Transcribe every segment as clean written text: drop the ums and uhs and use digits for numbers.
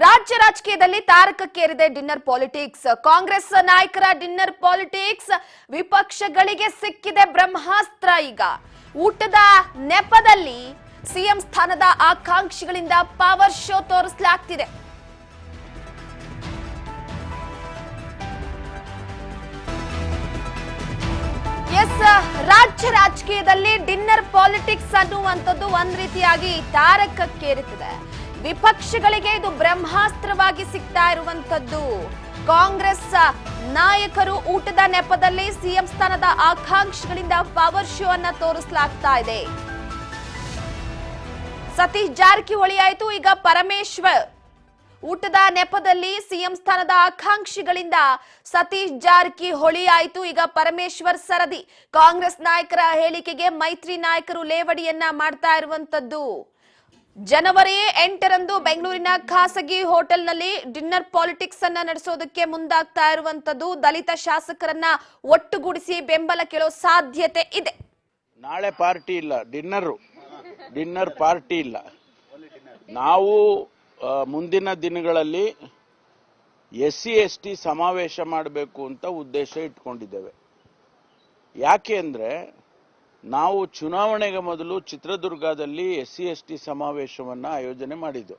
ರಾಜ್ಯ ರಾಜಕೀಯದಲ್ಲಿ ತಾರಕಕ್ಕೇರಿದೆ dinner politics. Congress ನಾಯಕರ ಡಿನ್ನರ್ ಪಾಲಿಟಿಕ್ಸ್ ವಿಪಕ್ಷಗಳಿಗೆ ಸಿಕ್ಕಿದೆ ಬ್ರಹ್ಮಾಸ್ತ್ರ. ಈಗ ಊಟದ ನೆಪದಲ್ಲಿ ಸಿಎಂ ಸ್ಥಾನದ ಆಕಾಂಕ್ಷಿಗಳಿಂದ ಪವರ್ ಶೋ ತೋರಿಸಲಾಗ್ತಿದೆ. ರಾಜ್ಯ ರಾಜಕೀಯದಲ್ಲಿ ಡಿನ್ನರ್ ಪಾಲಿಟಿಕ್ಸ್ ಅನ್ನುವಂಥದ್ದು ಒಂದ್ ರೀತಿಯಾಗಿ ತಾರಕಕ್ಕೇರುತ್ತಿದೆ. ವಿಪಕ್ಷಗಳಿಗೆ ಇದು ಬ್ರಹ್ಮಾಸ್ತ್ರವಾಗಿ ಸಿಗ್ತಾ ಇರುವಂತದ್ದು. ಕಾಂಗ್ರೆಸ್ ನಾಯಕರು ಊಟದ ನೆಪದಲ್ಲಿ ಸಿಎಂ ಸ್ಥಾನದ ಆಕಾಂಕ್ಷಿಗಳಿಂದ ಪವರ್ ಶೋ ಅನ್ನ ತೋರಿಸಲಾಗ್ತಾ ಇದೆ. ಸತೀಶ್ ಜಾರಕಿಹೊಳಿ ಆಯ್ತು, ಈಗ ಪರಮೇಶ್ವರ್. ಊಟದ ನೆಪದಲ್ಲಿ ಸಿಎಂ ಸ್ಥಾನದ ಆಕಾಂಕ್ಷಿಗಳಿಂದ ಸತೀಶ್ ಜಾರಕಿಹೊಳಿ ಆಯ್ತು, ಈಗ ಪರಮೇಶ್ವರ್ ಸರದಿ. ಕಾಂಗ್ರೆಸ್ ನಾಯಕರ ಹೇಳಿಕೆಗೆ ಮೈತ್ರಿ ನಾಯಕರು ಲೇವಡಿಯನ್ನ ಮಾಡ್ತಾ ಇರುವಂತದ್ದು. ಜನವರಿ 8ರಂದು ಬೆಂಗಳೂರಿನ ಖಾಸಗಿ ಹೋಟೆಲ್ನಲ್ಲಿ ಡಿನ್ನರ್ ಪಾಲಿಟಿಕ್ಸ್ ಅನ್ನ ನಡೆಸೋದಕ್ಕೆ ಮುಂದಾಗ್ತಾ ಇರುವಂತದ್ದು. ದಲಿತ ಶಾಸಕರನ್ನ ಒಟ್ಟುಗೂಡಿಸಿ ಬೆಂಬಲ ಕೇಳೋ ಸಾಧ್ಯತೆ ಇದೆ. ನಾಳೆ ಪಾರ್ಟಿ ಇಲ್ಲ, ಡಿನ್ನರ್ ಪಾರ್ಟಿ ಇಲ್ಲ. ನಾವು ಮುಂದಿನ ದಿನಗಳಲ್ಲಿ SC ST ಸಮಾವೇಶ ಮಾಡಬೇಕು ಅಂತ ಉದ್ದೇಶ ಇಟ್ಕೊಂಡಿದ್ದೇವೆ. ಯಾಕೆ ಅಂದ್ರೆ ನಾವು ಚುನಾವಣೆಗೆ ಮೊದಲು ಚಿತ್ರದುರ್ಗದಲ್ಲಿ SC ST ಸಮಾವೇಶವನ್ನ ಆಯೋಜನೆ ಮಾಡಿದ್ದು.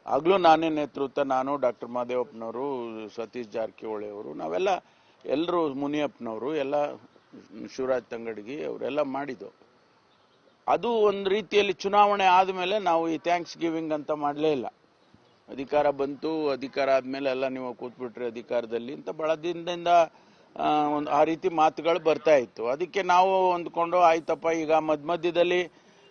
ಆಗ್ಲೂ ನಾನೇ ನೇತೃತ್ವ, ನಾನು ಡಾಕ್ಟರ್ ಮಹದೇವಪ್ಪನವರು, ಸತೀಶ್ ಜಾರಕಿಹೊಳಿ ಅವರು, ಎಲ್ಲರೂ ಮುನಿಯಪ್ಪನವರು, ಎಲ್ಲ ಶಿವರಾಜ್ ತಂಗಡಗಿ ಅವರೆಲ್ಲ ಮಾಡಿದ್ದು. ಅದು ಒಂದು ರೀತಿಯಲ್ಲಿ ಚುನಾವಣೆ ಆದಮೇಲೆ ನಾವು ಈ ಥ್ಯಾಂಕ್ಸ್ ಗಿವಿಂಗ್ ಅಂತ ಮಾಡಲೇ ಇಲ್ಲ. ಅಧಿಕಾರ ಬಂತು, ಅಧಿಕಾರ ಆದಮೇಲೆ ಎಲ್ಲ ನೀವು ಕೂತ್ಬಿಟ್ರಿ ಅಧಿಕಾರದಲ್ಲಿ ಅಂತ ಬಹಳ ದಿನದಿಂದ ಆ ರೀತಿ ಮಾತುಗಳು ಬರ್ತಾ ಇತ್ತು. ಅದಕ್ಕೆ ನಾವು ಅಂದ್ಕೊಂಡು ಆಯ್ತಪ್ಪ, ಈಗ ಮಧ್ಯದಲ್ಲಿ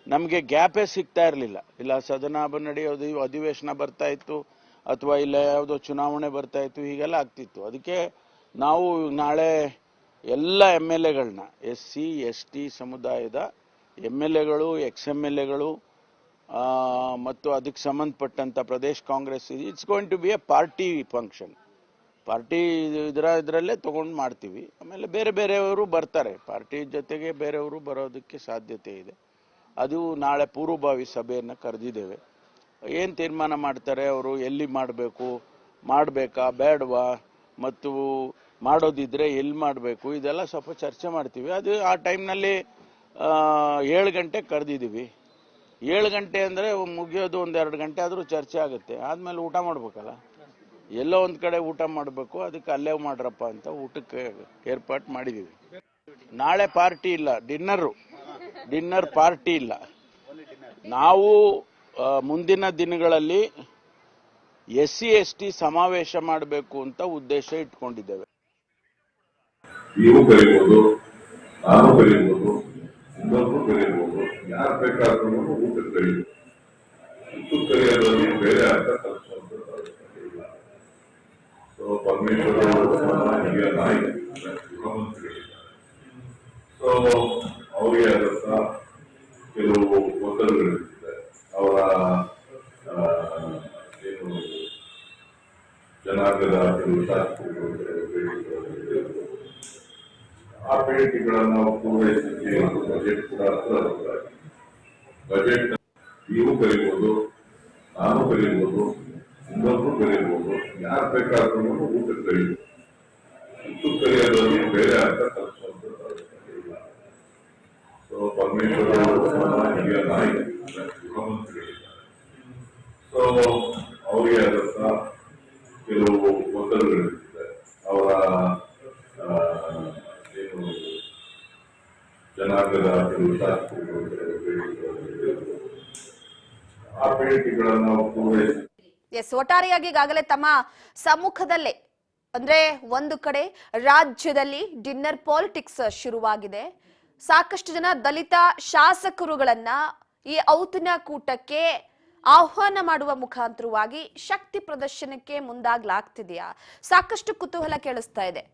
ನಮಗೆ ಗ್ಯಾಪೇ ಸಿಗ್ತಾ ಇರಲಿಲ್ಲ. ಇಲ್ಲ ಸದನ ನಡೆಯೋದು, ಅಧಿವೇಶನ ಬರ್ತಾ ಇತ್ತು, ಅಥವಾ ಇಲ್ಲ ಯಾವುದೋ ಚುನಾವಣೆ ಬರ್ತಾ ಇತ್ತು, ಹೀಗೆಲ್ಲ ಆಗ್ತಿತ್ತು. ಅದಕ್ಕೆ ನಾವು ನಾಳೆ ಎಲ್ಲ MLAಗಳನ್ನ SC ST ಸಮುದಾಯದ MLAಗಳು, XMLAಗಳು ಮತ್ತು ಅದಕ್ಕೆ ಸಂಬಂಧಪಟ್ಟಂತ Pradesh Congress, it's going to be a party function. Party ಇದರಲ್ಲೇ ತಗೊಂಡು ಮಾಡ್ತೀವಿ. ಆಮೇಲೆ ಬೇರೆಯವರು ಬರ್ತಾರೆ, ಪಾರ್ಟಿ ಜೊತೆಗೆ ಬೇರೆಯವರು ಬರೋದಕ್ಕೆ ಸಾಧ್ಯತೆ ಇದೆ. ಅದು ನಾಳೆ ಪೂರ್ವಭಾವಿ ಸಭೆಯನ್ನು ಕರೆದಿದ್ದೇವೆ. ಏನು ತೀರ್ಮಾನ ಮಾಡ್ತಾರೆ ಅವರು, ಎಲ್ಲಿ ಮಾಡಬೇಕಾ ಬೇಡವಾ, ಮತ್ತು ಮಾಡೋದಿದ್ರೆ ಎಲ್ಲಿ ಮಾಡಬೇಕು, ಇದೆಲ್ಲ ಸ್ವಲ್ಪ ಚರ್ಚೆ ಮಾಡ್ತೀವಿ. ಅದು ಆ ಟೈಮ್ನಲ್ಲಿ 7 ಗಂಟೆ ಕರೆದಿದ್ದೀವಿ. 7 ಗಂಟೆ ಅಂದರೆ ಮುಗಿಯೋದು 1-2 ಗಂಟೆ ಆದರೂ ಚರ್ಚೆ ಆಗುತ್ತೆ. ಆದಮೇಲೆ ಊಟ ಮಾಡ್ಬೇಕಲ್ಲ, ಎಲ್ಲೋ ಒಂದು ಕಡೆ ಊಟ ಮಾಡಬೇಕು. ಅದಕ್ಕೆ ಅಲ್ಲೇ ಮಾಡ್ರಪ್ಪ ಅಂತ ಊಟಕ್ಕೆ ಏರ್ಪಾಟ್ ಮಾಡಿದ್ದೀವಿ. ನಾಳೆ ಪಾರ್ಟಿ ಇಲ್ಲ, ಡಿನ್ನರ್ ಪಾರ್ಟಿ ಇಲ್ಲ. ನಾವು ಮುಂದಿನ ದಿನಗಳಲ್ಲಿ SC ST ಸಮಾವೇಶ ಮಾಡಬೇಕು ಅಂತ ಉದ್ದೇಶ ಇಟ್ಕೊಂಡಿದ್ದೇವೆ. ನೀವು ಕರೀಬಹುದು, ನಾನು ಕರೀಬಹುದು, ಇನ್ನೊಬ್ರು ಕರೀಬಹುದು, ಯಾರು ಬೇಕಾದ್ರೂ ಊಟಕ್ಕೆ ಕರೀಬಹುದು. ಊಟಕ್ಕೆ ಕರೆಯೋದ್ರಲ್ಲಿ ಬೇರೆ ಅರ್ಥ ಕಲಿಸುವಂತ ಇಲ್ಲ. ಸೊ ಪರಮೇಶ್ವರ ಹಿರಿಯ ನಾಯಕರು, ಗೃಹಮಂತ್ರಿಗಳಿದ್ದಾರೆ. ಸೊ ಅವರಿಗೆ ಆದಂತ ಕೆಲವು ಒತ್ತಡಗಳಿರ್ತದೆ. ಅವರ ಏನು ಜನಾಂಗದ ಕೆಲವು ಶಾಸಕರು ಆ ಬೇಡಿಕೆಗಳನ್ನು ಪೂರೈಸಲಿಕ್ಕೆ ಒಂದು ಬಜೆಟ್ ಕೂಡ ಬಜೆಟ್ ನೀವು ಕರೀಬಹುದು, ನಾನು ಕರೀಬಹುದು, ಇನ್ನೊಬ್ರು ಕರೀಬಹುದು, ಯಾರು ಬೇಕಾದ್ರೂ ಊಟಕ್ಕೆ ಕರೀಬಹುದು. ಊಟಕ್ಕೆ ಕರೆಯೋದ್ರಲ್ಲಿ ಬೇರೆ ಅರ್ಥ ಕಲಿಸುವಂತ ಇಲ್ಲ. ಸೊ ಪರಮೇಶ್ವರ ಹಿರಿಯ ನಾಯಕರು, ಗೃಹಮಂತ್ರಿಗಳಿದ್ದಾರೆ. ಸೊ ಅವರಿಗೆ ಆದಂತ ಕೆಲವು ಒತ್ತಡಗಳಿರ್ತದೆ. ಅವರ ಜನಾಂಗದ ಕೆಲವು ಶಾಸಕರು ಆ ಬೇಡಿಕೆಗಳನ್ನು ಪೂರೈಸಿ ಒಟ್ಟಾರೆಯಾಗಿ ಈಗಾಗಲೇ ತಮ್ಮ ಸಮ್ಮುಖದಲ್ಲೇ, ಅಂದ್ರೆ ಒಂದು ಕಡೆ ರಾಜ್ಯದಲ್ಲಿ ಡಿನ್ನರ್ ಪಾಲಿಟಿಕ್ಸ್ ಶುರುವಾಗಿದೆ. ಸಾಕಷ್ಟು ಜನ ದಲಿತ ಶಾಸಕರುಗಳನ್ನ ಈ ಔತಣಕೂಟಕ್ಕೆ ಆಹ್ವಾನ ಮಾಡುವ ಮುಖಾಂತರವಾಗಿ ಶಕ್ತಿ ಪ್ರದರ್ಶನಕ್ಕೆ ಮುಂದಾಗ್ಲಾಗ್ತಿದೆಯಾ? ಸಾಕಷ್ಟು ಕುತೂಹಲ ಕೇಳಿಸ್ತಾ ಇದೆ.